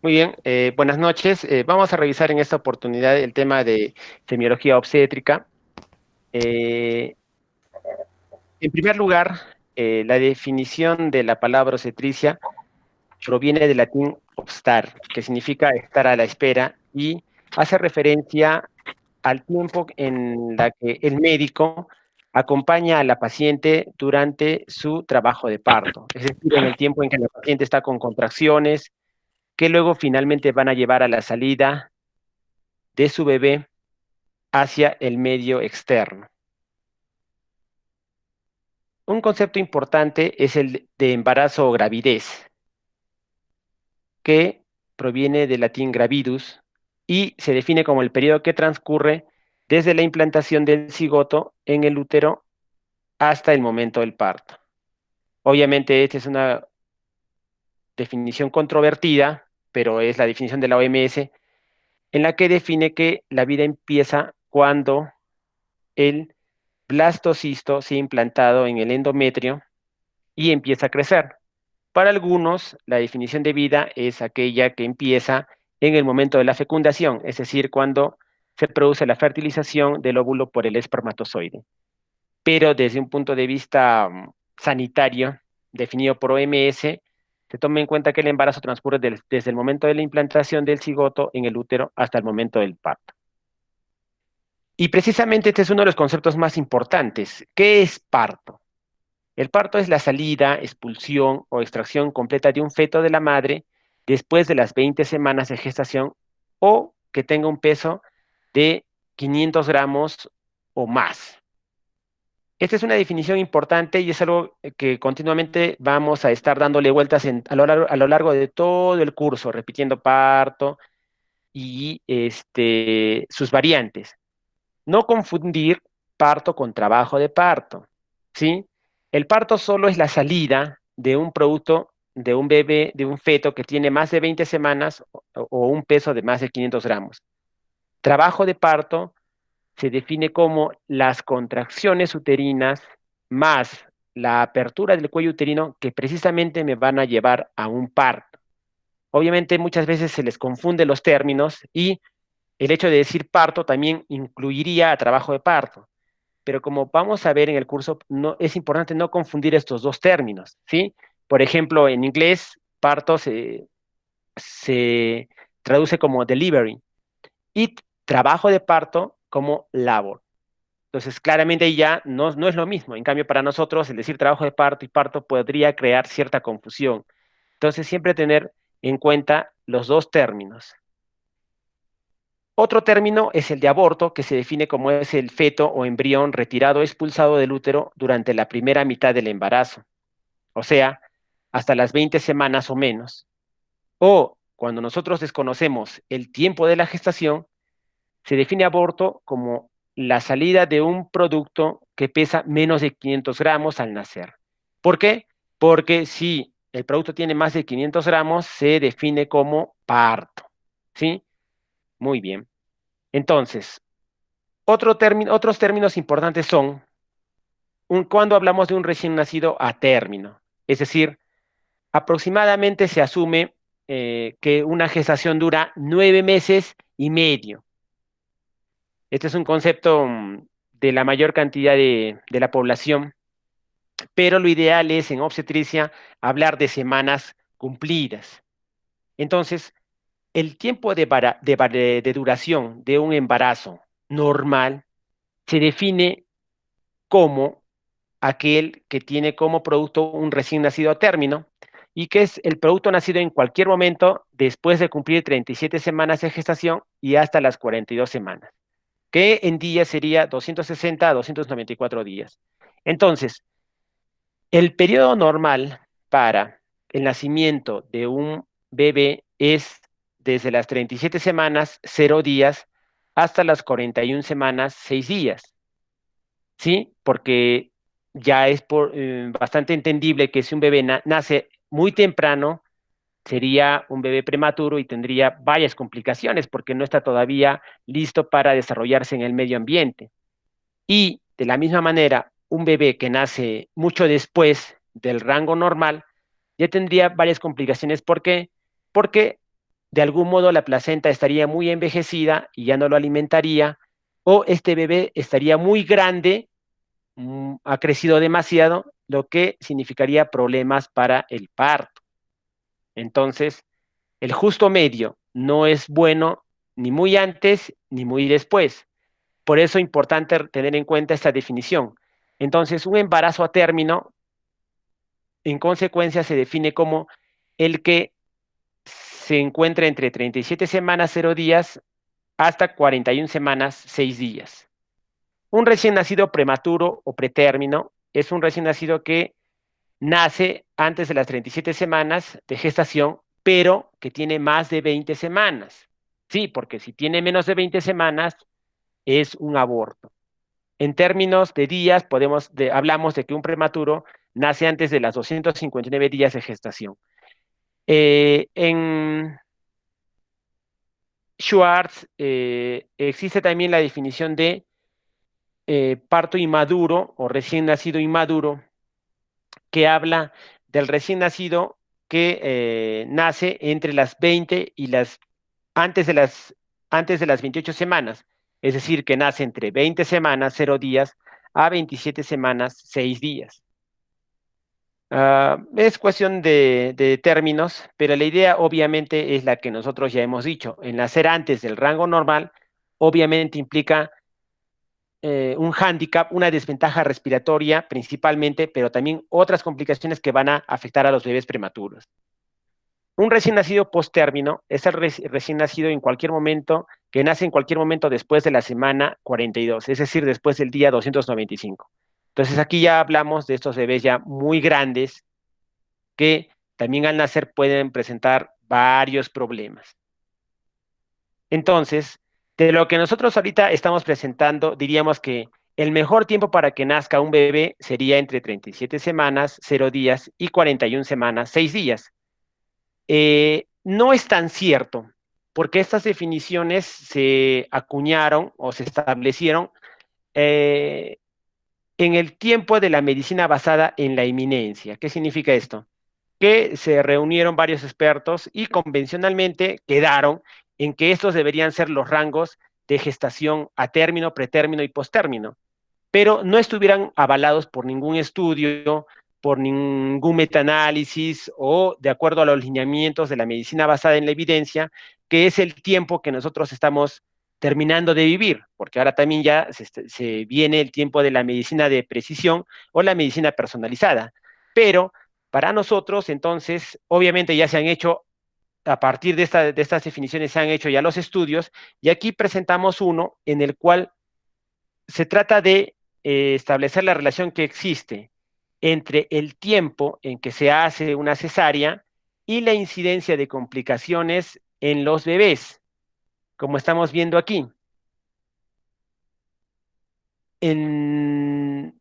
Muy bien, buenas noches. Vamos a revisar en esta oportunidad el tema de semiología obstétrica. Eh, en primer lugar, la definición de la palabra obstetricia proviene del latín obstar, que significa estar a la espera y hace referencia al tiempo en la que el médico acompaña a la paciente durante su trabajo de parto, es decir, en el tiempo en que la paciente está con contracciones, que luego finalmente van a llevar a la salida de su bebé hacia el medio externo. Un concepto importante es el de embarazo o gravidez, que proviene del latín gravidus y se define como el periodo que transcurre desde la implantación del cigoto en el útero hasta el momento del parto. Obviamente, esta es una definición controvertida, pero es la definición de la OMS, en la que define que la vida empieza cuando el blastocisto se ha implantado en el endometrio y empieza a crecer. Para algunos, la definición de vida es aquella que empieza en el momento de la fecundación, es decir, cuando se produce la fertilización del óvulo por el espermatozoide. Pero desde un punto de vista sanitario, definido por OMS, se toma en cuenta que el embarazo transcurre desde el momento de la implantación del cigoto en el útero hasta el momento del parto. Y precisamente este es uno de los conceptos más importantes. ¿Qué es parto? El parto es la salida, expulsión o extracción completa de un feto de la madre después de las 20 semanas de gestación o que tenga un peso de 500 gramos o más. Esta es una definición importante y es algo que continuamente vamos a estar dándole vueltas a lo largo de todo el curso, repitiendo parto y sus variantes. No confundir parto con trabajo de parto, ¿sí? El parto solo es la salida de un producto, de un bebé, de un feto que tiene más de 20 semanas o un peso de más de 500 gramos. Trabajo de parto se define como las contracciones uterinas más la apertura del cuello uterino que precisamente me van a llevar a un parto. Obviamente muchas veces se les confunde los términos y el hecho de decir parto también incluiría a trabajo de parto, pero como vamos a ver en el curso, no, es importante no confundir estos dos términos, ¿sí? Por ejemplo, en inglés, parto se traduce como delivery y trabajo de parto como labor. Entonces, claramente ahí ya no es lo mismo. En cambio, para nosotros, el decir trabajo de parto y parto podría crear cierta confusión. Entonces, siempre tener en cuenta los dos términos. Otro término es el de aborto, que se define como es el feto o embrión retirado o expulsado del útero durante la primera mitad del embarazo, o sea, hasta las 20 semanas o menos. O cuando nosotros desconocemos el tiempo de la gestación, se define aborto como la salida de un producto que pesa menos de 500 gramos al nacer. ¿Por qué? Porque si el producto tiene más de 500 gramos, se define como parto. ¿Sí? Muy bien. Entonces, otros términos importantes son cuando hablamos de un recién nacido a término, es decir, aproximadamente se asume que una gestación dura 9 meses y medio. Este es un concepto de la mayor cantidad de la población, pero lo ideal es en obstetricia hablar de semanas cumplidas. Entonces, el tiempo de duración de un embarazo normal se define como aquel que tiene como producto un recién nacido a término y que es el producto nacido en cualquier momento después de cumplir 37 semanas de gestación y hasta las 42 semanas, que en días sería 260 a 294 días. Entonces, el periodo normal para el nacimiento de un bebé es desde las 37 semanas, 0 días, hasta las 41 semanas, 6 días. ¿Sí? Porque ya es bastante entendible que si un bebé nace muy temprano, sería un bebé prematuro y tendría varias complicaciones porque no está todavía listo para desarrollarse en el medio ambiente. Y de la misma manera, un bebé que nace mucho después del rango normal ya tendría varias complicaciones. ¿Por qué? Porque de algún modo la placenta estaría muy envejecida y ya no lo alimentaría, o este bebé estaría muy grande, ha crecido demasiado, lo que significaría problemas para el parto. Entonces, el justo medio no es bueno ni muy antes ni muy después. Por eso es importante tener en cuenta esta definición. Entonces, un embarazo a término, en consecuencia, se define como el que se encuentra entre 37 semanas 0 días hasta 41 semanas 6 días. Un recién nacido prematuro o pretérmino es un recién nacido que nace antes de las 37 semanas de gestación, pero que tiene más de 20 semanas. Sí, porque si tiene menos de 20 semanas, es un aborto. En términos de días, hablamos de que un prematuro nace antes de las 259 días de gestación. En Schwartz existe también la definición de parto inmaduro o recién nacido inmaduro, que habla del recién nacido que nace entre las 20 y antes de antes de las 28 semanas, es decir, que nace entre 20 semanas, 0 días, a 27 semanas, 6 días. Es cuestión de términos, pero la idea obviamente es la que nosotros ya hemos dicho. El nacer antes del rango normal obviamente implica un hándicap, una desventaja respiratoria principalmente, pero también otras complicaciones que van a afectar a los bebés prematuros. Un recién nacido post-término es el recién nacido en cualquier momento, que nace en cualquier momento después de la semana 42, es decir, después del día 295. Entonces aquí ya hablamos de estos bebés ya muy grandes que también al nacer pueden presentar varios problemas. Entonces, de lo que nosotros ahorita estamos presentando, diríamos que el mejor tiempo para que nazca un bebé sería entre 37 semanas, 0 días, y 41 semanas, 6 días. No es tan cierto, porque estas definiciones se acuñaron o se establecieron eh, en el tiempo de la medicina basada en la inminencia. ¿Qué significa esto? Que se reunieron varios expertos y convencionalmente quedaron en que estos deberían ser los rangos de gestación a término, pretérmino y postérmino, pero no estuvieran avalados por ningún estudio, por ningún metaanálisis o de acuerdo a los lineamientos de la medicina basada en la evidencia, que es el tiempo que nosotros estamos terminando de vivir, porque ahora también ya se viene el tiempo de la medicina de precisión o la medicina personalizada. Pero para nosotros, entonces, obviamente ya se han hecho, a partir de estas definiciones, se han hecho ya los estudios, y aquí presentamos uno en el cual se trata de establecer la relación que existe entre el tiempo en que se hace una cesárea y la incidencia de complicaciones en los bebés, como estamos viendo aquí. En,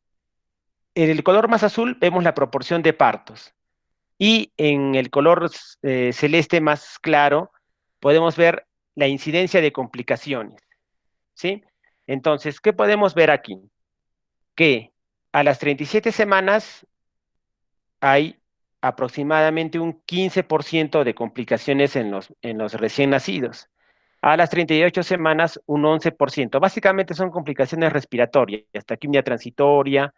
en el color más azul vemos la proporción de partos y en el color celeste más claro podemos ver la incidencia de complicaciones, ¿sí? Entonces, ¿qué podemos ver aquí? Que a las 37 semanas hay aproximadamente un 15% de complicaciones en los recién nacidos. A las 38 semanas, un 11%. Básicamente son complicaciones respiratorias, taquimia transitoria,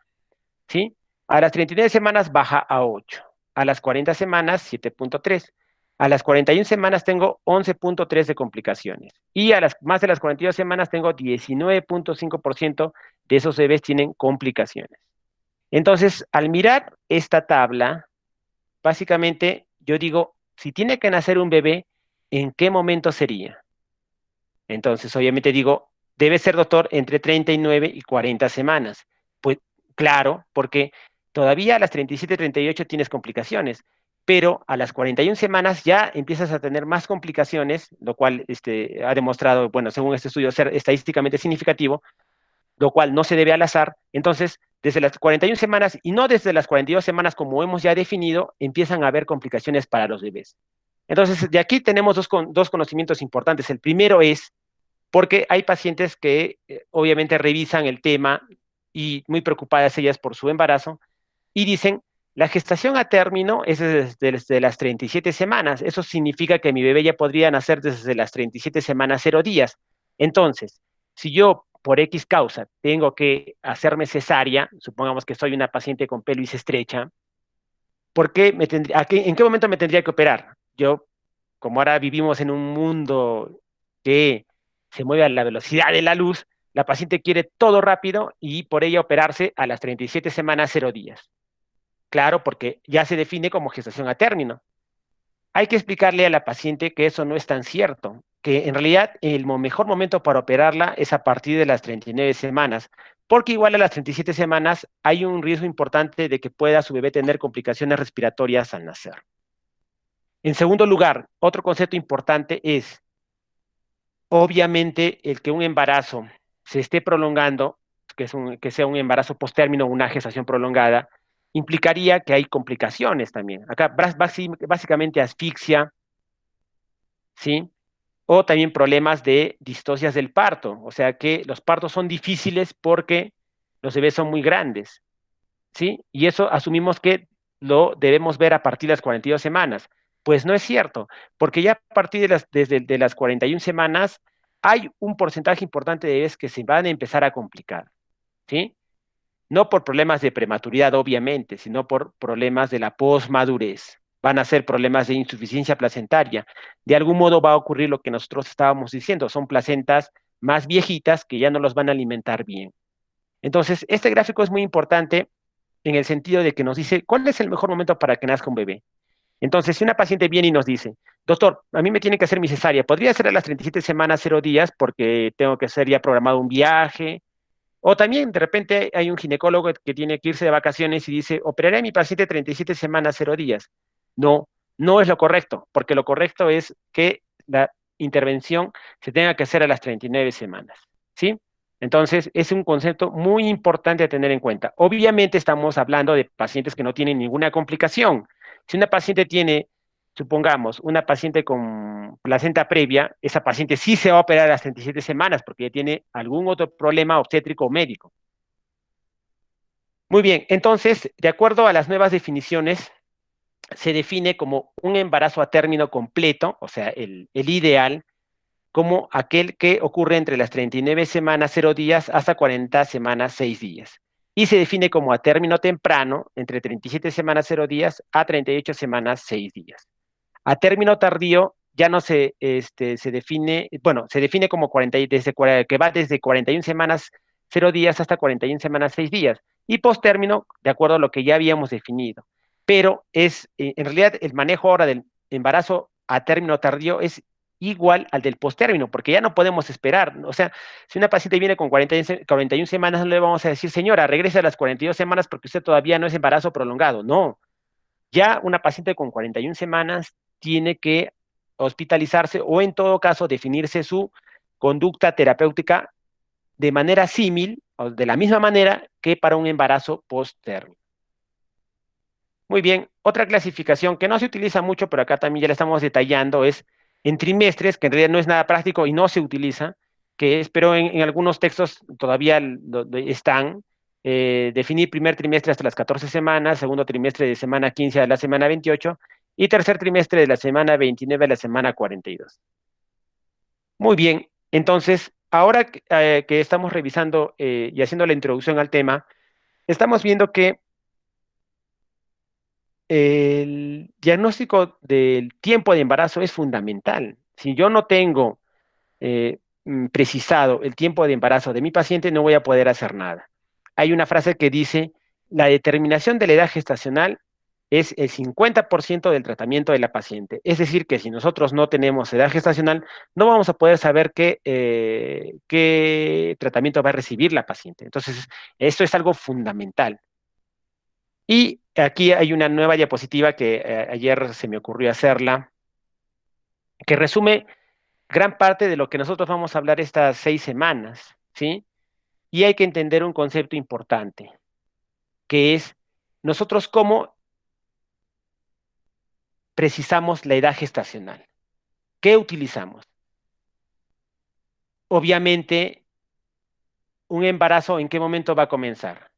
¿sí? A las 39 semanas baja a 8. A las 40 semanas, 7.3. A las 41 semanas tengo 11.3 de complicaciones. Y a las más de las 42 semanas tengo 19.5% de esos bebés tienen complicaciones. Entonces, al mirar esta tabla, básicamente yo digo, si tiene que nacer un bebé, ¿en qué momento sería? Entonces, obviamente digo, debe ser doctor entre 39 y 40 semanas. Pues claro, porque todavía a las 37, 38 tienes complicaciones, pero a las 41 semanas ya empiezas a tener más complicaciones, lo cual ha demostrado, bueno, según este estudio, ser estadísticamente significativo, lo cual no se debe al azar. Entonces, desde las 41 semanas y no desde las 42 semanas como hemos ya definido, empiezan a haber complicaciones para los bebés. Entonces, de aquí tenemos dos conocimientos importantes. El primero es porque hay pacientes que obviamente revisan el tema y muy preocupadas ellas por su embarazo y dicen, La gestación a término es desde las 37 semanas. Eso significa que mi bebé ya podría nacer desde las 37 semanas 0 días. Entonces, si yo por X causa tengo que hacerme cesárea, supongamos que soy una paciente con pelvis estrecha, ¿por qué en qué momento me tendría que operar? Yo, como ahora vivimos en un mundo que se mueve a la velocidad de la luz, la paciente quiere todo rápido y por ella operarse a las 37 semanas 0 días. Claro, porque ya se define como gestación a término. Hay que explicarle a la paciente que eso no es tan cierto, que en realidad el mejor momento para operarla es a partir de las 39 semanas, porque igual a las 37 semanas hay un riesgo importante de que pueda su bebé tener complicaciones respiratorias al nacer. En segundo lugar, otro concepto importante es, obviamente, el que un embarazo se esté prolongando, que sea un embarazo postérmino o una gestación prolongada, implicaría que hay complicaciones también. Acá básicamente asfixia, ¿sí? O también problemas de distocias del parto, o sea que los partos son difíciles porque los bebés son muy grandes, ¿sí? Y eso asumimos que lo debemos ver a partir de las 42 semanas. Pues no es cierto, porque ya a partir de las 41 semanas hay un porcentaje importante de bebés que se van a empezar a complicar, ¿sí? No por problemas de prematuridad, obviamente, sino por problemas de la posmadurez. Van a ser problemas de insuficiencia placentaria. De algún modo va a ocurrir lo que nosotros estábamos diciendo, son placentas más viejitas que ya no los van a alimentar bien. Entonces, este gráfico es muy importante en el sentido de que nos dice cuál es el mejor momento para que nazca un bebé. Entonces, si una paciente viene y nos dice, doctor, a mí me tiene que hacer mi cesárea, podría ser a las 37 semanas 0 días porque tengo que hacer ya programado un viaje, o también de repente hay un ginecólogo que tiene que irse de vacaciones y dice, operaré a mi paciente 37 semanas 0 días. No, no es lo correcto, porque lo correcto es que la intervención se tenga que hacer a las 39 semanas, ¿sí? Entonces, es un concepto muy importante a tener en cuenta. Obviamente estamos hablando de pacientes que no tienen ninguna complicación. Si una paciente tiene, supongamos, una paciente con placenta previa, esa paciente sí se va a operar a las 37 semanas porque ya tiene algún otro problema obstétrico o médico. Muy bien, entonces, de acuerdo a las nuevas definiciones, se define como un embarazo a término completo, o sea, el ideal, como aquel que ocurre entre las 39 semanas 0 días hasta 40 semanas 6 días. Y se define como a término temprano, entre 37 semanas 0 días a 38 semanas 6 días. A término tardío ya no se define, bueno, se define como que va desde 41 semanas 0 días hasta 41 semanas 6 días. Y postérmino, de acuerdo a lo que ya habíamos definido. Pero en realidad, el manejo ahora del embarazo a término tardío es igual al del postérmino, porque ya no podemos esperar. O sea, si una paciente viene con 41 semanas, no le vamos a decir, señora, regrese a las 42 semanas porque usted todavía no es embarazo prolongado. No, ya una paciente con 41 semanas tiene que hospitalizarse o en todo caso definirse su conducta terapéutica de manera símil o de la misma manera que para un embarazo post-término. Muy bien, otra clasificación que no se utiliza mucho, pero acá también ya la estamos detallando, es en trimestres, que en realidad no es nada práctico y no se utiliza, que es, pero en algunos textos todavía están, definir primer trimestre hasta las 14 semanas, segundo trimestre de semana 15 a la semana 28 y tercer trimestre de la semana 29 a la semana 42. Muy bien, entonces, ahora que estamos revisando y haciendo la introducción al tema, estamos viendo que el diagnóstico del tiempo de embarazo es fundamental. Si yo no tengo precisado el tiempo de embarazo de mi paciente, no voy a poder hacer nada. Hay una frase que dice, la determinación de la edad gestacional es el 50% del tratamiento de la paciente. Es decir, que si nosotros no tenemos edad gestacional, no vamos a poder saber qué tratamiento va a recibir la paciente. Entonces, esto es algo fundamental. Y aquí hay una nueva diapositiva que ayer se me ocurrió hacerla, que resume gran parte de lo que nosotros vamos a hablar estas 6 semanas, ¿sí? Y hay que entender un concepto importante, que es nosotros cómo precisamos la edad gestacional. ¿Qué utilizamos? Obviamente, un embarazo, ¿en qué momento va a comenzar?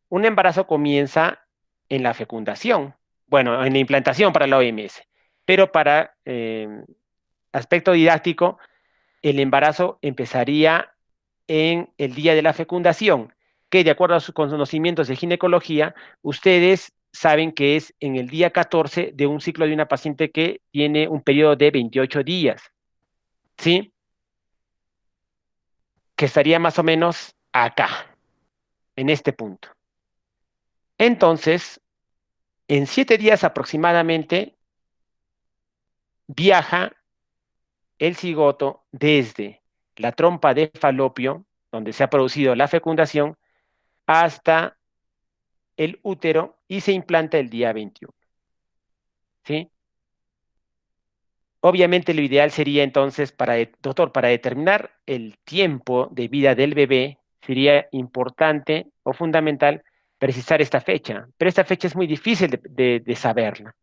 Un embarazo comienza en la fecundación, bueno, en la implantación para la OMS, pero para aspecto didáctico, el embarazo empezaría en el día de la fecundación, que de acuerdo a sus conocimientos de ginecología, ustedes saben que es en el día 14 de un ciclo de una paciente que tiene un periodo de 28 días, ¿sí? Que estaría más o menos acá, en este punto. Entonces, en 7 días aproximadamente, viaja el cigoto desde la trompa de falopio, donde se ha producido la fecundación, hasta el útero y se implanta el día 21, ¿sí? Obviamente lo ideal sería entonces, doctor, para determinar el tiempo de vida del bebé, sería importante o fundamental precisar esta fecha, pero esta fecha es muy difícil de saberla.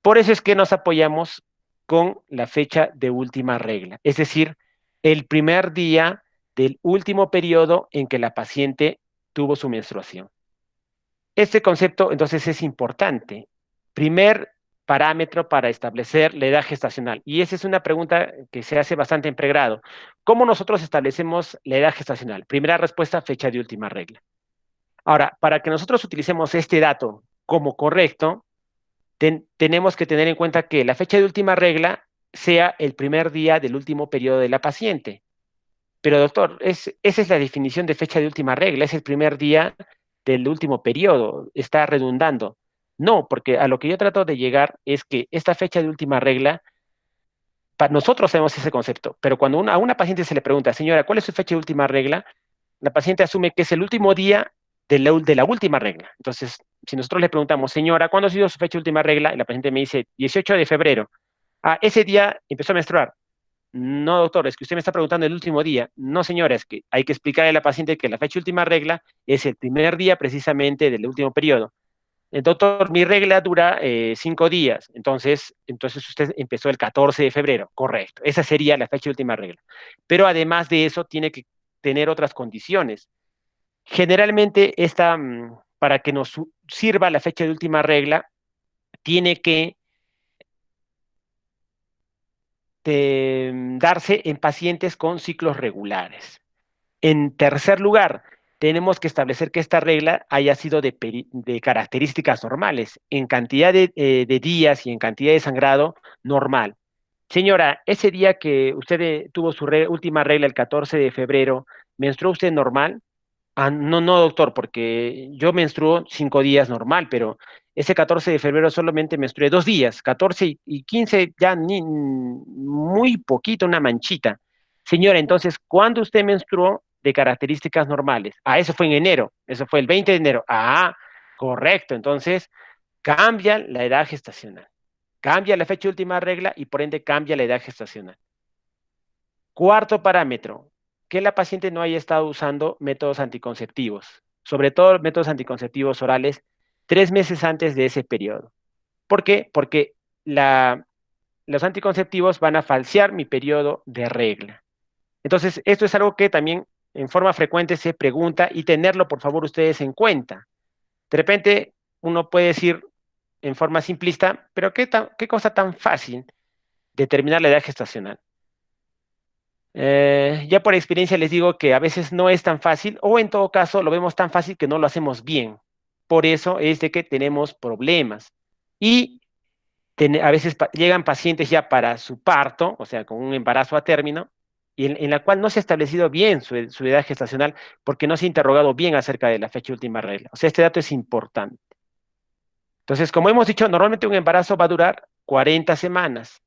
Por eso es que nos apoyamos con la fecha de última regla, es decir, el primer día del último periodo en que la paciente tuvo su menstruación. Este concepto entonces es importante. Primer parámetro para establecer la edad gestacional. Y esa es una pregunta que se hace bastante en pregrado. ¿Cómo nosotros establecemos la edad gestacional? Primera respuesta, fecha de última regla. Ahora, para que nosotros utilicemos este dato como correcto, tenemos que tener en cuenta que la fecha de última regla sea el primer día del último periodo de la paciente. Pero doctor, esa es la definición de fecha de última regla, es el primer día del último periodo, está redundando. No, porque a lo que yo trato de llegar es que esta fecha de última regla, nosotros tenemos ese concepto, pero cuando a una paciente se le pregunta, señora, ¿cuál es su fecha de última regla? La paciente asume que es el último día de la última regla. Entonces, si nosotros le preguntamos, señora, ¿cuándo ha sido su fecha de última regla? Y la paciente me dice, 18 de febrero. Ah, ese día empezó a menstruar. No, doctor, es que usted me está preguntando el último día. No, señora, es que hay que explicarle a la paciente que la fecha última regla es el primer día precisamente del último periodo. Doctor, mi regla dura 5 días, entonces usted empezó el 14 de febrero, correcto. Esa sería la fecha última regla. Pero además de eso, tiene que tener otras condiciones. Generalmente, para que nos sirva la fecha de última regla, tiene que darse en pacientes con ciclos regulares. En tercer lugar, tenemos que establecer que esta regla haya sido de características normales, en cantidad de días y en cantidad de sangrado normal. Señora, ese día que usted tuvo su última regla el 14 de febrero, ¿menstruó usted normal? Ah, no, no, doctor, porque yo menstruo 5 días normal, pero ese 14 de febrero solamente menstrué 2 días, 14 y 15 ya muy poquito, una manchita. Señora, entonces, ¿cuándo usted menstruó de características normales? Ah, eso fue en enero, eso fue el 20 de enero. Ah, correcto, entonces cambia la edad gestacional, cambia la fecha de última regla y por ende cambia la edad gestacional. Cuarto parámetro, que la paciente no haya estado usando métodos anticonceptivos, sobre todo métodos anticonceptivos orales, 3 meses antes de ese periodo. ¿Por qué? Porque los anticonceptivos van a falsear mi periodo de regla. Entonces, esto es algo que también en forma frecuente se pregunta y tenerlo, por favor, ustedes en cuenta. De repente, uno puede decir en forma simplista, pero ¿qué cosa tan fácil determinar la edad gestacional? Ya por experiencia les digo que a veces no es tan fácil o en todo caso lo vemos tan fácil que no lo hacemos bien. Por eso es de que tenemos problemas. Y a veces llegan pacientes ya para su parto, o sea, con un embarazo a término, y en la cual no se ha establecido bien su edad gestacional porque no se ha interrogado bien acerca de la fecha última regla. O sea, este dato es importante. Entonces, como hemos dicho, normalmente un embarazo va a durar 40 semanas.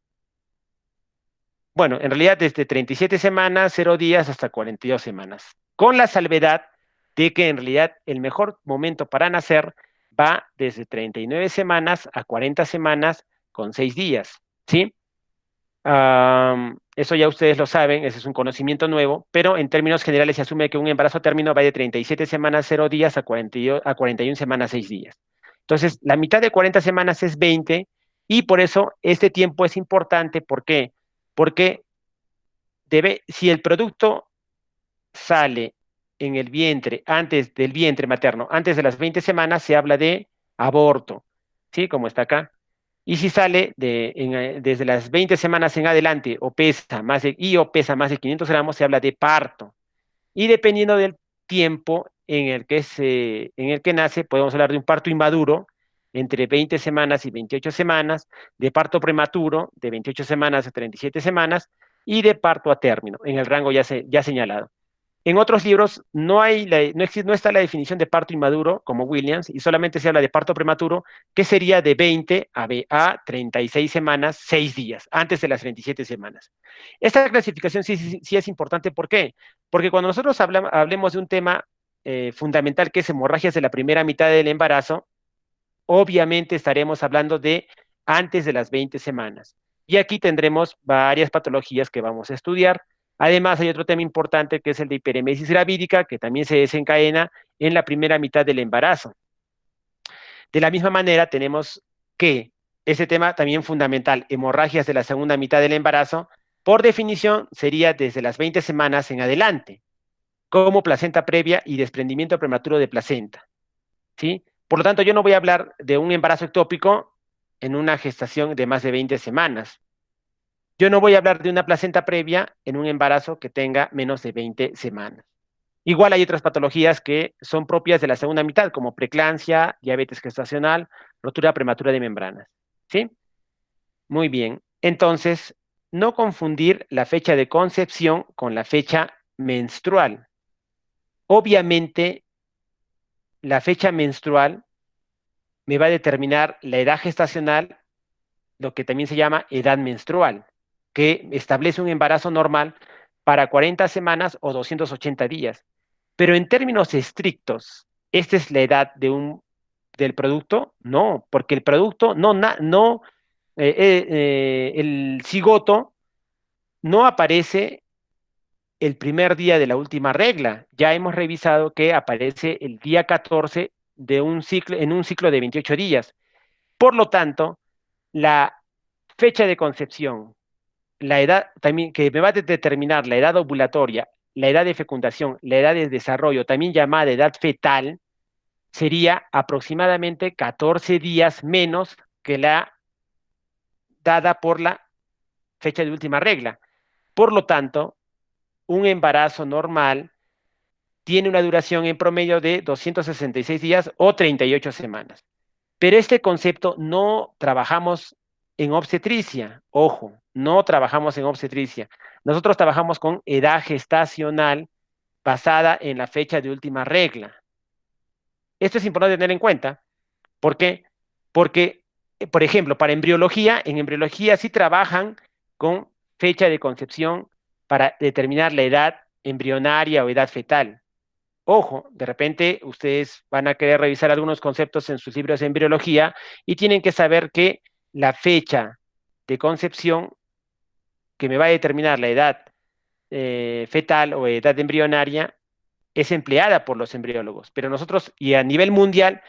Bueno, en realidad desde 37 semanas, 0 días, hasta 42 semanas, con la salvedad de que en realidad el mejor momento para nacer va desde 39 semanas a 40 semanas con 6 días, ¿sí? Eso ya ustedes lo saben, ese es un conocimiento nuevo, pero en términos generales se asume que un embarazo a término va de 37 semanas, 0 días a 41 semanas, 6 días. Entonces, la mitad de 40 semanas es 20 y por eso este tiempo es importante. ¿Por qué? Porque si el producto sale en el vientre, antes del vientre materno, antes de las 20 semanas, se habla de aborto, ¿sí? Como está acá. Y si sale desde las 20 semanas en adelante o pesa más de 500 gramos, se habla de parto. Y dependiendo del tiempo en el que nace, podemos hablar de un parto inmaduro entre 20 semanas y 28 semanas, de parto prematuro de 28 semanas a 37 semanas y de parto a término, en el rango ya señalado. En otros libros no está la definición de parto inmaduro, como Williams, y solamente se habla de parto prematuro, que sería de 20 a 36 semanas, 6 días, antes de las 27 semanas. Esta clasificación sí es importante. ¿Por qué? Porque cuando nosotros hablemos de un tema fundamental que es hemorragias de la primera mitad del embarazo, obviamente estaremos hablando de antes de las 20 semanas. Y aquí tendremos varias patologías que vamos a estudiar. Además, hay otro tema importante que es el de hiperemesis gravídica, que también se desencadena en la primera mitad del embarazo. De la misma manera, tenemos que ese tema también fundamental, hemorragias de la segunda mitad del embarazo, por definición sería desde las 20 semanas en adelante, como placenta previa y desprendimiento prematuro de placenta. ¿Sí? Por lo tanto, yo no voy a hablar de un embarazo ectópico en una gestación de más de 20 semanas. Yo no voy a hablar de una placenta previa en un embarazo que tenga menos de 20 semanas. Igual hay otras patologías que son propias de la segunda mitad, como preeclampsia, diabetes gestacional, rotura prematura de membranas. ¿Sí? Muy bien. Entonces, no confundir la fecha de concepción con la fecha menstrual. Obviamente, la fecha menstrual me va a determinar la edad gestacional, lo que también se llama edad menstrual, que establece un embarazo normal para 40 semanas o 280 días. Pero en términos estrictos, ¿esta es la edad del producto? No, porque el producto el cigoto no aparece el primer día de la última regla. Ya hemos revisado que aparece el día 14 en un ciclo de 28 días. Por lo tanto, la fecha de concepción, la edad también que me va a determinar la edad ovulatoria, la edad de fecundación, la edad de desarrollo, también llamada edad fetal, sería aproximadamente 14 días menos que la dada por la fecha de última regla. Por lo tanto, un embarazo normal tiene una duración en promedio de 266 días o 38 semanas. Pero este concepto no trabajamos en obstetricia, ojo, no trabajamos en obstetricia. Nosotros trabajamos con edad gestacional basada en la fecha de última regla. Esto es importante tener en cuenta. ¿Por qué? Porque, por ejemplo, en embriología sí trabajan con fecha de concepción para determinar la edad embrionaria o edad fetal. Ojo, de repente ustedes van a querer revisar algunos conceptos en sus libros de embriología y tienen que saber que la fecha de concepción que me va a determinar la edad fetal o edad embrionaria es empleada por los embriólogos, pero nosotros, y a nivel mundial,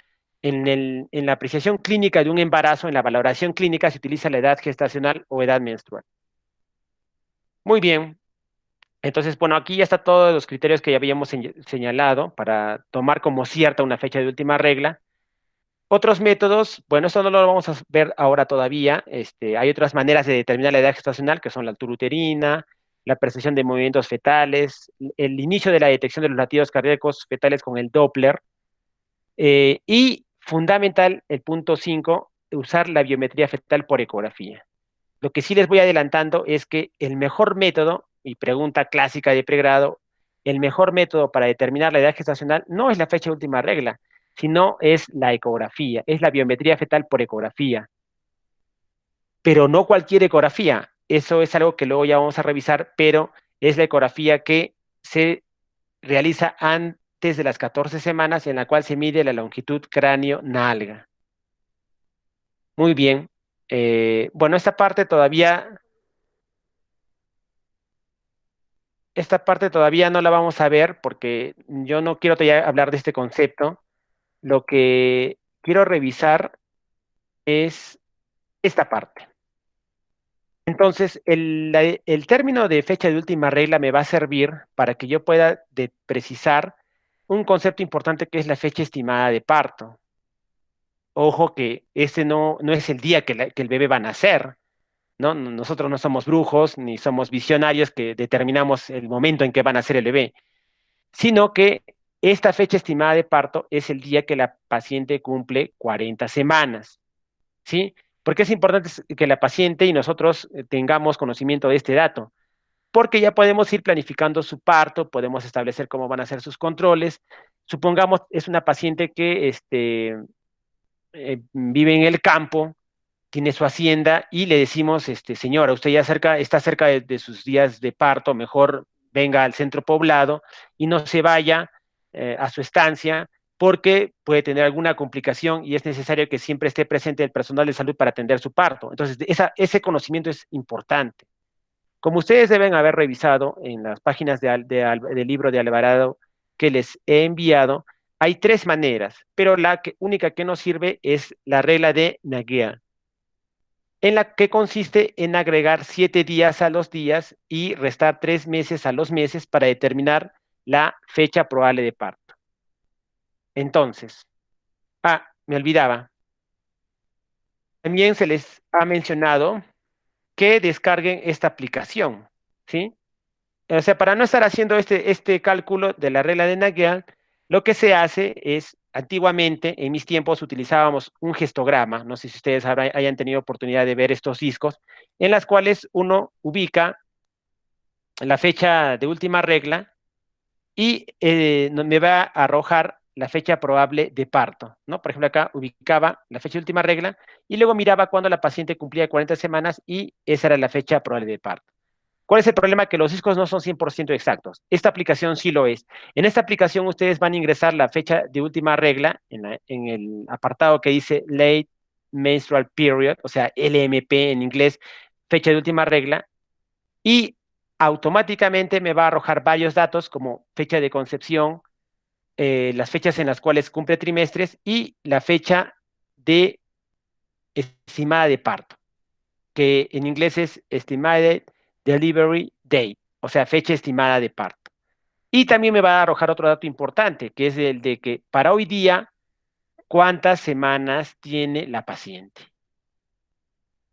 en la apreciación clínica de un embarazo, en la valoración clínica, se utiliza la edad gestacional o edad menstrual. Muy bien. Entonces, bueno, aquí ya está todos los criterios que ya habíamos señalado para tomar como cierta una fecha de última regla. Otros métodos, bueno, esto no lo vamos a ver ahora todavía. Hay otras maneras de determinar la edad gestacional, que son la altura uterina, la percepción de movimientos fetales, el inicio de la detección de los latidos cardíacos fetales con el Doppler, y fundamental, el punto 5, usar la biometría fetal por ecografía. Lo que sí les voy adelantando es que el mejor método, y pregunta clásica de pregrado, el mejor método para determinar la edad gestacional no es la fecha de última regla, sino es la ecografía, es la biometría fetal por ecografía, pero no cualquier ecografía. Eso es algo que luego ya vamos a revisar, pero es la ecografía que se realiza antes de las 14 semanas en la cual se mide la longitud cráneo-nalga. Muy bien. Bueno, esta parte todavía no la vamos a ver porque yo no quiero todavía hablar de este concepto. Lo que quiero revisar es esta parte. Entonces, el término de fecha de última regla me va a servir para que yo pueda precisar un concepto importante que es la fecha estimada de parto. Ojo que ese no es el día que el bebé va a nacer, ¿no? Nosotros no somos brujos ni somos visionarios que determinamos el momento en que va a nacer el bebé, sino que esta fecha estimada de parto es el día que la paciente cumple 40 semanas, ¿sí? Porque es importante que la paciente y nosotros tengamos conocimiento de este dato, porque ya podemos ir planificando su parto, podemos establecer cómo van a ser sus controles. Supongamos es una paciente que vive en el campo, tiene su hacienda y le decimos, señora, usted ya está cerca de sus días de parto, mejor venga al centro poblado y no se vaya a su estancia porque puede tener alguna complicación y es necesario que siempre esté presente el personal de salud para atender su parto. Entonces, ese conocimiento es importante. Como ustedes deben haber revisado en las páginas del libro de Alvarado que les he enviado, hay tres maneras, pero única que nos sirve es la regla de Naguea, en la que consiste en agregar 7 días a los días y restar 3 meses a los meses para determinar la fecha probable de parto. Entonces, me olvidaba, también se les ha mencionado que descarguen esta aplicación, ¿sí? O sea, para no estar haciendo este cálculo de la regla de Nagial, lo que se hace es, antiguamente, en mis tiempos, utilizábamos un gestograma, no sé si ustedes hayan tenido oportunidad de ver estos discos, en las cuales uno ubica la fecha de última regla y me va a arrojar la fecha probable de parto, ¿no? Por ejemplo, acá ubicaba la fecha de última regla y luego miraba cuándo la paciente cumplía 40 semanas y esa era la fecha probable de parto. ¿Cuál es el problema? Que los discos no son 100% exactos. Esta aplicación sí lo es. En esta aplicación ustedes van a ingresar la fecha de última regla en el apartado que dice Late Menstrual Period, o sea, LMP en inglés, fecha de última regla, y automáticamente me va a arrojar varios datos como fecha de concepción, las fechas en las cuales cumple trimestres y la fecha de estimada de parto, que en inglés es Estimated Delivery Date, o sea, fecha estimada de parto. Y también me va a arrojar otro dato importante, que es el de que para hoy día, ¿cuántas semanas tiene la paciente?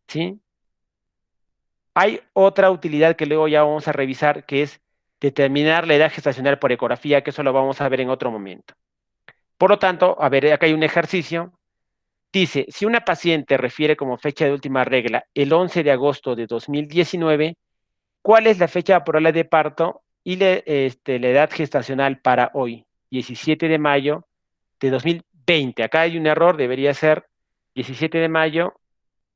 ¿Sí? Hay otra utilidad que luego ya vamos a revisar, que es determinar la edad gestacional por ecografía, que eso lo vamos a ver en otro momento. Por lo tanto, a ver, acá hay un ejercicio. Dice, si una paciente refiere como fecha de última regla el 11 de agosto de 2019, ¿cuál es la fecha probable de parto y la edad gestacional para hoy? 17 de mayo de 2020. Acá hay un error, debería ser 17 de mayo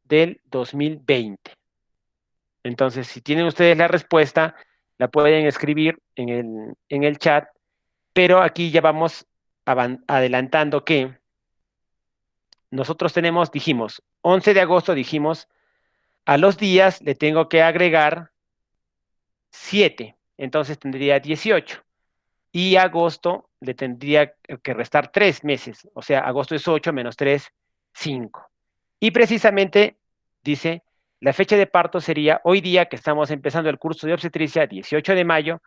del 2020. Entonces, si tienen ustedes la respuesta, la pueden escribir en el chat, pero aquí ya vamos adelantando que nosotros dijimos, 11 de agosto, dijimos, a los días le tengo que agregar 7, entonces tendría 18. Y agosto le tendría que restar 3 meses, o sea, agosto es 8 menos 3, 5. Y precisamente dice, la fecha de parto sería hoy día, que estamos empezando el curso de obstetricia, 18 de mayo,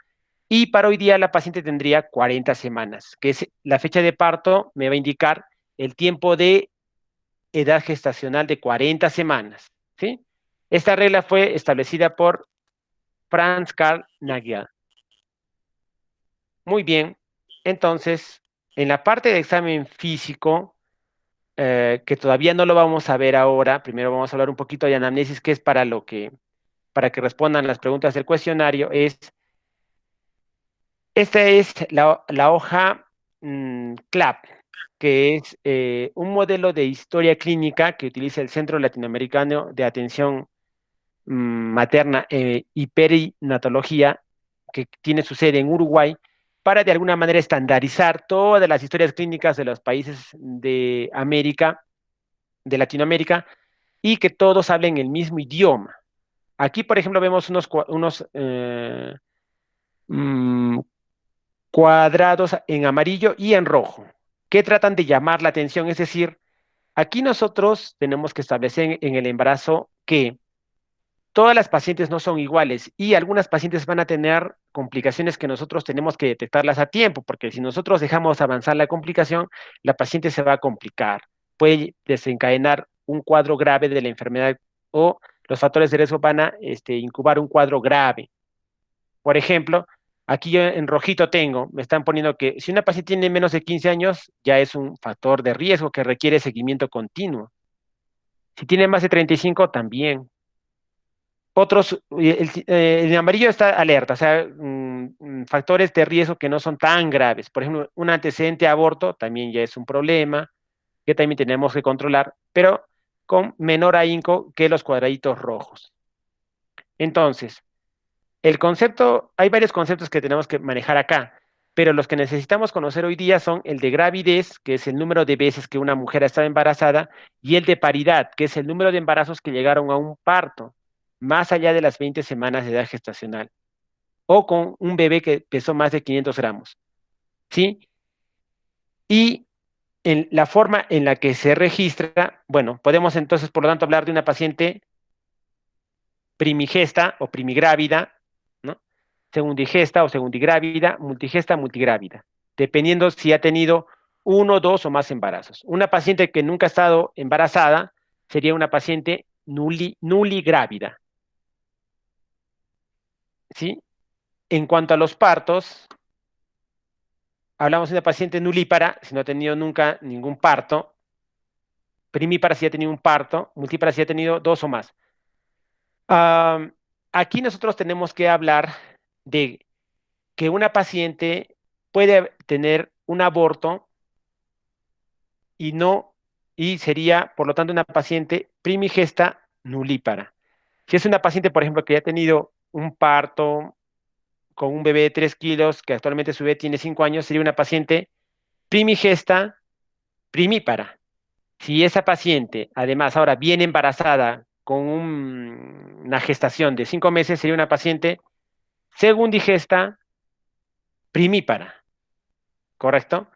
y para hoy día la paciente tendría 40 semanas, que es la fecha de parto, me va a indicar el tiempo de edad gestacional de 40 semanas, ¿sí? Esta regla fue establecida por Franz Karl Nagial. Muy bien. Entonces, en la parte de examen físico, que todavía no lo vamos a ver ahora, primero vamos a hablar un poquito de anamnesis, que es para que respondan las preguntas del cuestionario, esta es la hoja CLAP, que es un modelo de historia clínica que utiliza el Centro Latinoamericano de Atención Materna y Perinatología, que tiene su sede en Uruguay, para de alguna manera estandarizar todas las historias clínicas de los países de América, de Latinoamérica, y que todos hablen el mismo idioma. Aquí, por ejemplo, vemos unos mm, cuadrados en amarillo y en rojo, que tratan de llamar la atención. Es decir, aquí nosotros tenemos que establecer en el embarazo que todas las pacientes no son iguales y algunas pacientes van a tener complicaciones que nosotros tenemos que detectarlas a tiempo, porque si nosotros dejamos avanzar la complicación, la paciente se va a complicar. puede desencadenar un cuadro grave de la enfermedad o los factores de riesgo van a incubar un cuadro grave. Por ejemplo, aquí yo en rojito tengo, me están poniendo que si una paciente tiene menos de 15 años, ya es un factor de riesgo que requiere seguimiento continuo. Si tiene más de 35, también. Otros, el amarillo está alerta, o sea, factores de riesgo que no son tan graves. Por ejemplo, un antecedente de aborto también ya es un problema que también tenemos que controlar, pero con menor ahínco que los cuadraditos rojos. Entonces, el concepto, hay varios conceptos que tenemos que manejar acá, pero los que necesitamos conocer hoy día son el de gravidez, que es el número de veces que una mujer ha estado embarazada, y el de paridad, que es el número de embarazos que llegaron a un parto, más allá de las 20 semanas de edad gestacional, o con un bebé que pesó más de 500 gramos, ¿sí? Y en la forma en la que se registra, bueno, podemos entonces, por lo tanto, hablar de una paciente primigesta o primigrávida, ¿no? Segundigesta o segundigrávida, multigesta, multigrávida, dependiendo si ha tenido uno, dos o más embarazos. Una paciente que nunca ha estado embarazada sería una paciente nuligrávida, ¿sí? En cuanto a los partos, hablamos de una paciente nulípara, si no ha tenido nunca ningún parto, primípara si ha tenido un parto, multípara si ha tenido dos o más. Ah, aquí nosotros tenemos que hablar de que una paciente puede tener un aborto y no, y sería, por lo tanto, una paciente primigesta nulípara. Si es una paciente, por ejemplo, que ya ha tenido un parto con un bebé de 3 kilos, que actualmente su bebé tiene 5 años, sería una paciente primigesta primípara. Si esa paciente, además, ahora viene embarazada con una gestación de 5 meses, sería una paciente segundigesta primípara, ¿correcto?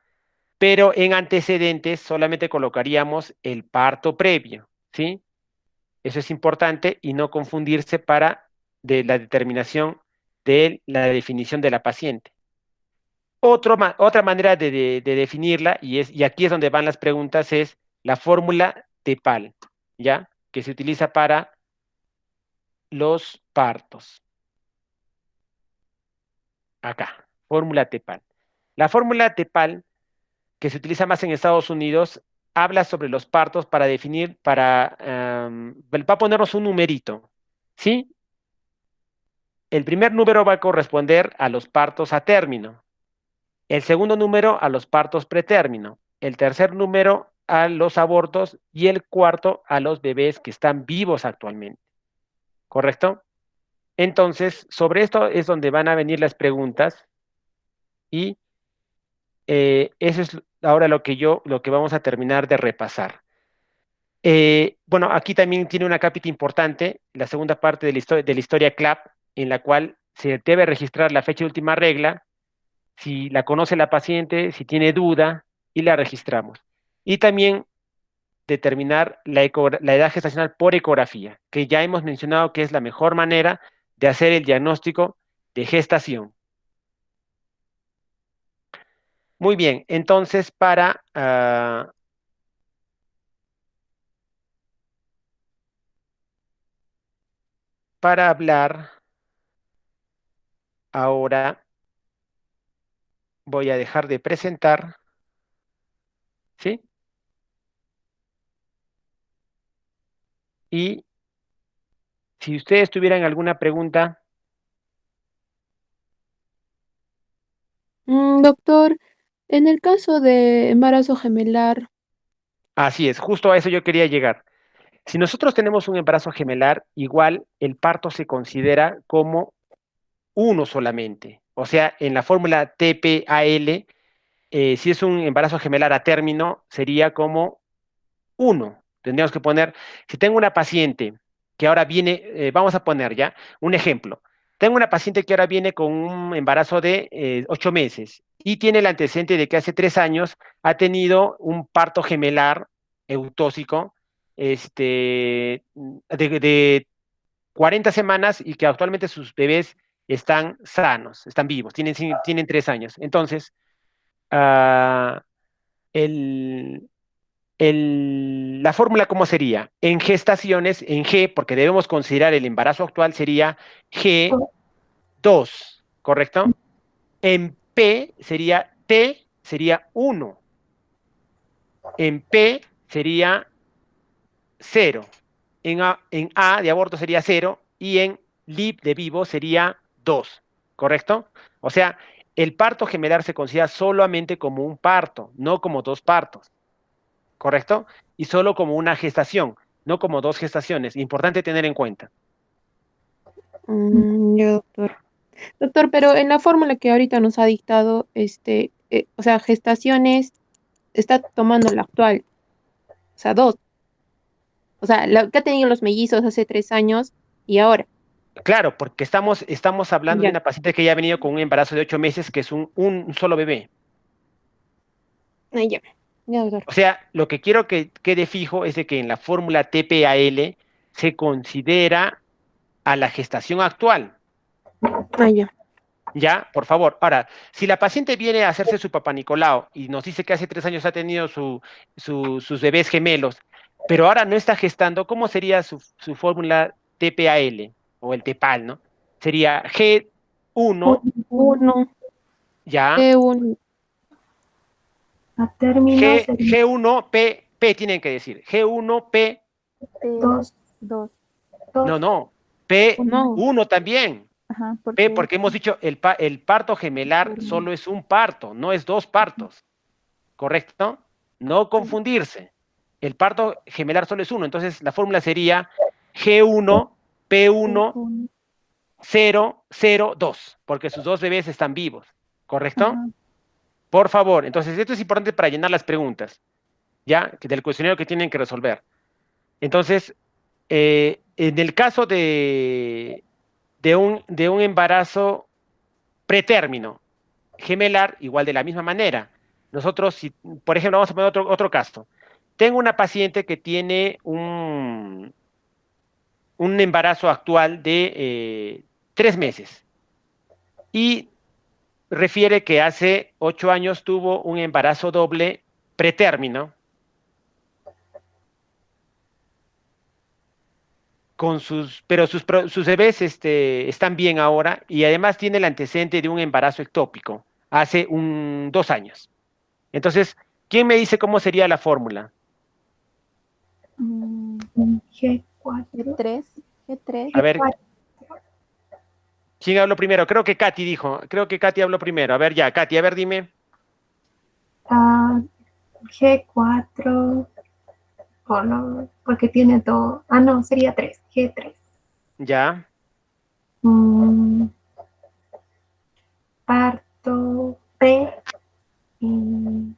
Pero en antecedentes solamente colocaríamos el parto previo, ¿sí? Eso es importante y no confundirse para de la determinación de la definición de la paciente. Otra manera de definirla, y aquí es donde van las preguntas, es la fórmula TEPAL, ¿ya? Que se utiliza para los partos. Acá, fórmula TEPAL. La fórmula TEPAL que se utiliza más en Estados Unidos, habla sobre los partos para definir, va a ponernos un numerito, ¿sí? El primer número va a corresponder a los partos a término, el segundo número a los partos pretérmino, el tercer número a los abortos y el cuarto a los bebés que están vivos actualmente, ¿correcto? Entonces, sobre esto es donde van a venir las preguntas y eso es ahora lo que vamos a terminar de repasar. Bueno, aquí también tiene una cápita importante, la segunda parte de la historia CLAP, en la cual se debe registrar la fecha de última regla, si la conoce la paciente, si tiene duda, y la registramos. Y también determinar la edad gestacional por ecografía, que ya hemos mencionado que es la mejor manera de hacer el diagnóstico de gestación. Muy bien, entonces para hablar ahora voy a dejar de presentar, ¿sí? Y si ustedes tuvieran alguna pregunta, Doctor, en el caso de embarazo gemelar, así es, justo a eso yo quería llegar. Si nosotros tenemos un embarazo gemelar, igual el parto se considera como uno solamente. O sea, en la fórmula TPAL, si es un embarazo gemelar a término, sería como uno. Tendríamos que poner, si tengo una paciente que ahora viene, vamos a poner ya un ejemplo. Tengo una paciente que ahora viene con un embarazo de 8 meses y tiene el antecedente de que hace 3 años ha tenido un parto gemelar eutóxico de 40 semanas y que actualmente sus bebés están sanos, están vivos, tienen 3 años. Entonces, ah, el, la fórmula, ¿cómo sería? En gestaciones, en G, porque debemos considerar el embarazo actual, sería G2, ¿correcto? En P sería T, sería 1. En P sería 0. En A de aborto sería 0 y en LIB de vivo sería 2, ¿correcto? O sea, el parto gemelar se considera solamente como un parto, no como dos partos, ¿correcto? Y solo como una gestación, no como dos gestaciones. Importante tener en cuenta. Ya, doctor. Doctor, pero en la fórmula que ahorita nos ha dictado, o sea, gestaciones, está tomando la actual, o sea, dos. O sea, la que ha tenido los mellizos hace 3 años y ahora. Claro, porque estamos hablando de Ya, una paciente que ya ha venido con un embarazo de 8 meses, que es un solo bebé. ya, ya, doctor. O sea, lo que quiero que quede fijo es de que en la fórmula TPAL se considera a la gestación actual. Ya. Ya, por favor. Ahora, si la paciente viene a hacerse su papá Nicolau y nos dice que hace 3 años ha tenido sus bebés gemelos, pero ahora no está gestando, ¿cómo sería su fórmula TPAL o el TEPAL, ¿no? Sería G1, Uno, ya, G1, A término sería G1P tienen que decir, G1P, dos, dos, dos, no, no, p no. uno también. ajá, P, porque porque hemos dicho el parto gemelar solo es un parto, no es dos partos. ¿Correcto? No confundirse. El parto gemelar solo es uno, entonces la fórmula sería G1, P1, uno, 0, 0, 2, porque sus dos bebés están vivos, ¿correcto? ajá, Por favor, entonces esto es importante para llenar las preguntas, ¿ya? Del cuestionario que tienen que resolver. Entonces, en el caso de un embarazo pretérmino, gemelar, igual de la misma manera. Nosotros, si, por ejemplo, vamos a poner otro caso. Tengo una paciente que tiene un embarazo actual de 3 meses y refiere que hace 8 años tuvo un embarazo doble pretérmino pero sus bebés están bien ahora y además tiene el antecedente de un embarazo ectópico hace 2 años. Entonces, ¿quién me dice cómo sería la fórmula? G4, G3, G3, A ver, ¿quién habló primero? Creo que Katy dijo. Creo que Katy habló primero. A ver, ya, Katy, a ver, dime. G4, oh, no, porque tiene dos, no, sería tres, G3. Ya, Mm, parto P, mm,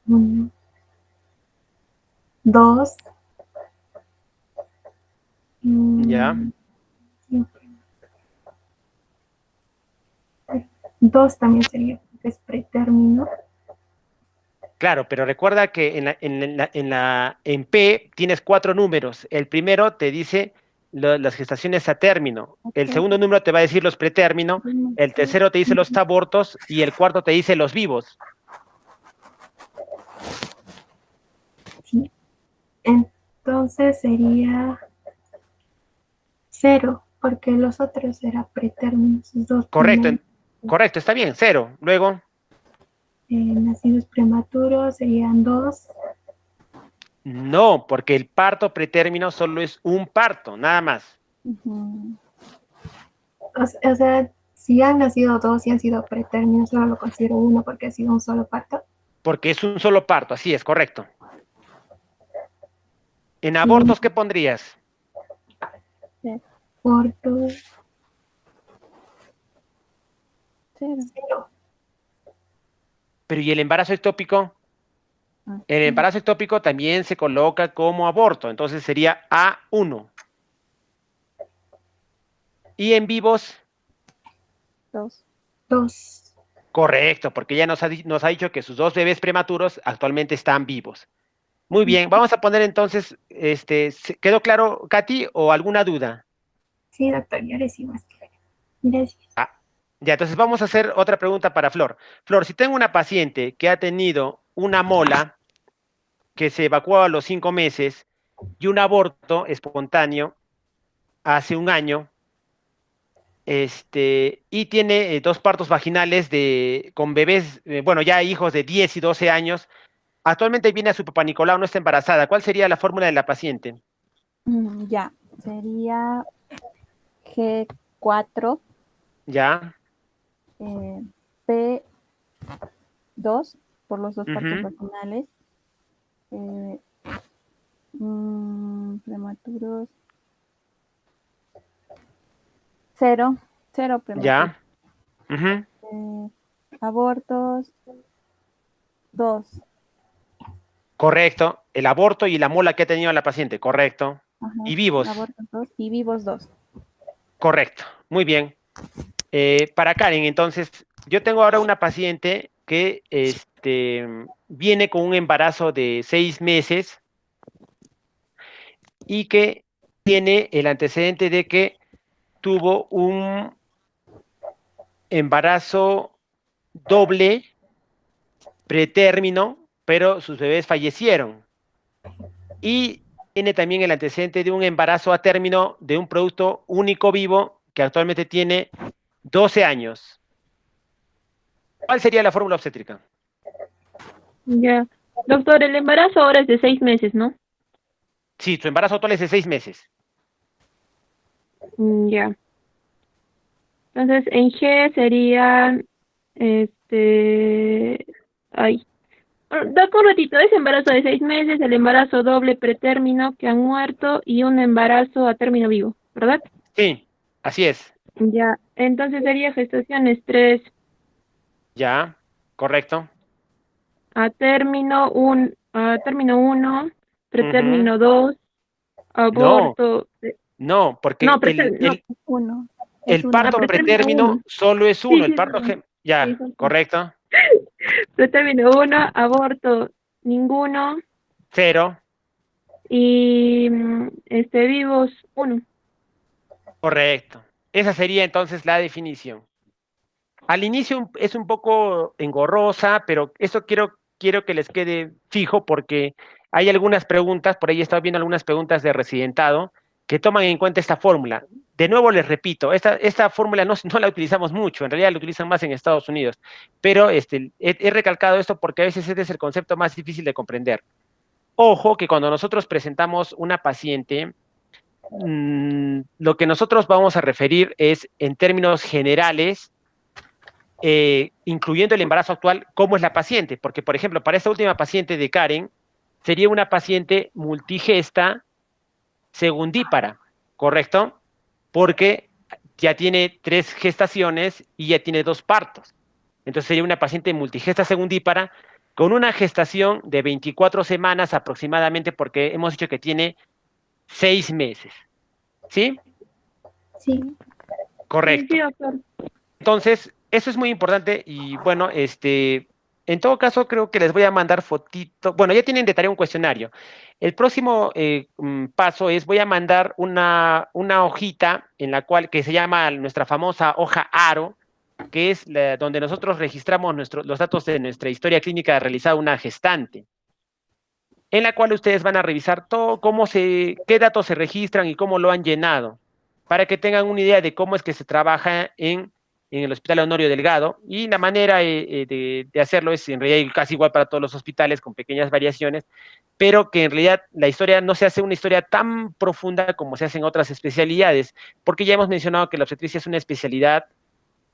mm, dos, ya. mm, dos también sería, porque es pretérmino. Claro, pero recuerda que en P tienes 4 números. El primero te dice las gestaciones a término. El Ok, segundo número te va a decir los pretérmino. El tercero te dice los abortos y el cuarto te dice los vivos. sí. Entonces sería cero, porque los otros eran pretérminos, los dos Correcto, primeros. correcto, está bien, cero. Luego, Nacidos prematuros serían dos. no, porque el parto pretérmino solo es un parto, nada más. O sea, si han nacido dos y han sido pretérminos, solo lo considero uno porque ha sido un solo parto. Porque es un solo parto, así es, correcto. En Y abortos, ¿qué pondrías? aborto, cero. Pero ¿y el embarazo ectópico? El embarazo ectópico también se coloca como aborto, entonces sería A1. Y en vivos, Dos. Dos. correcto, porque ella nos ha dicho que sus dos bebés prematuros actualmente están vivos. Muy bien, vamos a poner entonces, ¿quedó claro, Katy, o alguna duda? Sí, doctor, ya recibo más claro. Gracias. Ah, ya, entonces vamos a hacer otra pregunta para Flor. Flor, si tengo una paciente que ha tenido una mola que se evacuó a los 5 meses y un aborto espontáneo hace un año, y tiene dos partos vaginales con bebés, bueno, ya hijos de 10 y 12 años. Actualmente viene a su papá Nicolau, no está embarazada. ¿Cuál sería la fórmula de la paciente? Ya, sería G4, ¿Ya? P2 por los dos partos Ujú. vaginales. Eh, prematuros. Cero prematuros. ¿Ya? Ujú. Abortos, 2. Correcto. El aborto y la mola que ha tenido la paciente, correcto. Ajá. Y vivos, Abortos, 2 y vivos, 2. correcto. Muy bien. Para Karen, entonces, yo tengo ahora una paciente que viene con un embarazo de 6 meses y que tiene el antecedente de que tuvo un embarazo doble pretérmino, pero sus bebés fallecieron. Y tiene también el antecedente de un embarazo a término de un producto único vivo que actualmente tiene 12 años. ¿Cuál sería la fórmula obstétrica? Ya. Doctor, el embarazo ahora es de 6 meses, ¿no? Sí, su embarazo actual es de 6 meses. Ya. Entonces, en G sería, ay, da un ratito, es embarazo de 6 meses, el embarazo doble pretérmino que han muerto y un embarazo a término vivo, ¿verdad? Sí, así es. Ya, entonces sería gestaciones 3 Ya, correcto. a término 1, Ujú. pretérmino 2, No, aborto, no, porque no, pretérmino, 1. Es el uno no, parto solo. pretérmino pretérmino 1. solo es Sí, uno, el sí, parto... perdón. Sí, Ya, sí, sí. correcto. Pretérmino 1, aborto ninguno Cero, y vivos 1. correcto. Esa sería entonces la definición. Al inicio es un poco engorrosa, pero eso quiero que les quede fijo porque hay algunas preguntas, por ahí he estado viendo algunas preguntas de residentado que toman en cuenta esta fórmula. De nuevo les repito, esta fórmula no la utilizamos mucho, en realidad la utilizan más en Estados Unidos, pero he recalcado esto porque a veces este es el concepto más difícil de comprender. Ojo que cuando nosotros presentamos una paciente, lo que nosotros vamos a referir es en términos generales, incluyendo el embarazo actual, cómo es la paciente. Porque, por ejemplo, para esta última paciente de Karen, sería una paciente multigesta segundípara, ¿correcto? Porque ya tiene 3 gestaciones y ya tiene 2 partos. Entonces sería una paciente multigesta segundípara con una gestación de 24 semanas aproximadamente, porque hemos dicho que tiene 6 meses. ¿Sí? Sí. Sí, sí, Correcto. doctor. Entonces, eso es muy importante y bueno, en todo caso creo que les voy a mandar fotito. Bueno, ya tienen de tarea un cuestionario. El próximo paso es, voy a mandar una hojita en la cual, que se llama nuestra famosa hoja ARO, que es donde nosotros registramos los datos de nuestra historia clínica realizada una gestante, en la cual ustedes van a revisar todo, qué datos se registran y cómo lo han llenado, para que tengan una idea de cómo es que se trabaja en el Hospital Honorio Delgado. Y la manera de hacerlo es en realidad casi igual para todos los hospitales, con pequeñas variaciones, pero que en realidad la historia no se hace una historia tan profunda como se hace en otras especialidades, porque ya hemos mencionado que la obstetricia es una especialidad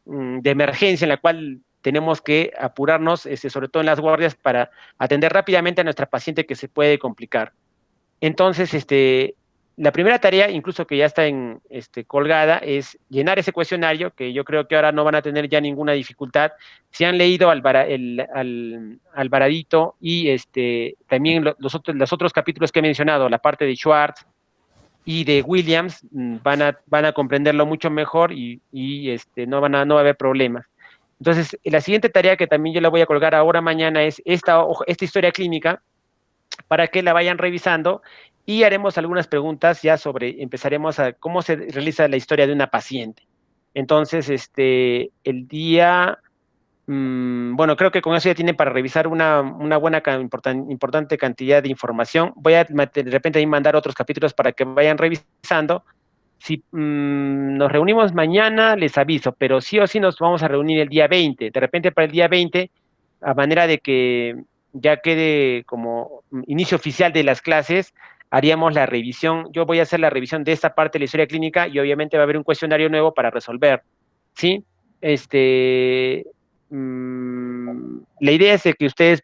de emergencia en la cual tenemos que apurarnos, sobre todo en las guardias, para atender rápidamente a nuestra paciente que se puede complicar. Entonces, la primera tarea, incluso que ya está colgada, es llenar ese cuestionario, que yo creo que ahora no van a tener ya ninguna dificultad. Si han leído Alvaradito y también los otros capítulos que he mencionado, la parte de Schwartz y de Williams, van a comprenderlo mucho mejor y no va a haber problemas. Entonces, la siguiente tarea que también yo la voy a colgar ahora mañana es esta historia clínica para que la vayan revisando y haremos algunas preguntas ya empezaremos a cómo se realiza la historia de una paciente. Entonces, el día Bueno, creo que con eso ya tienen para revisar una buena, importante cantidad de información. Voy a de repente ahí mandar otros capítulos para que vayan revisando. Si nos reunimos mañana, les aviso, pero sí o sí nos vamos a reunir el día 20. De repente para el día 20, a manera de que ya quede como inicio oficial de las clases, haríamos la revisión. Yo voy a hacer la revisión de esta parte de la historia clínica y obviamente va a haber un cuestionario nuevo para resolver, ¿sí? La idea es de que ustedes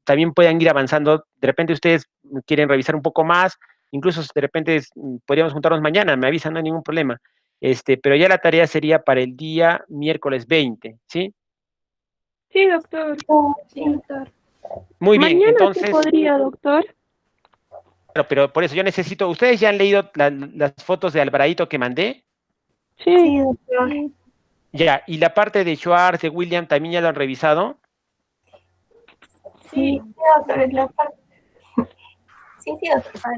también puedan ir avanzando. De repente ustedes quieren revisar un poco más, incluso de repente podríamos juntarnos mañana, me avisan, no hay ningún problema. Pero ya la tarea sería para el día miércoles 20, ¿sí? Sí, doctor. Sí, doctor. Muy bien, Mañana sí entonces, podría, doctor. claro, pero por eso yo necesito, ¿ustedes ya han leído las fotos de Alvaradito que mandé? Sí. Sí, doctor. Sí. Ya, y la parte de Schwartz, de William, ¿también ya lo han revisado? Sí, doctor. Sí, doctor.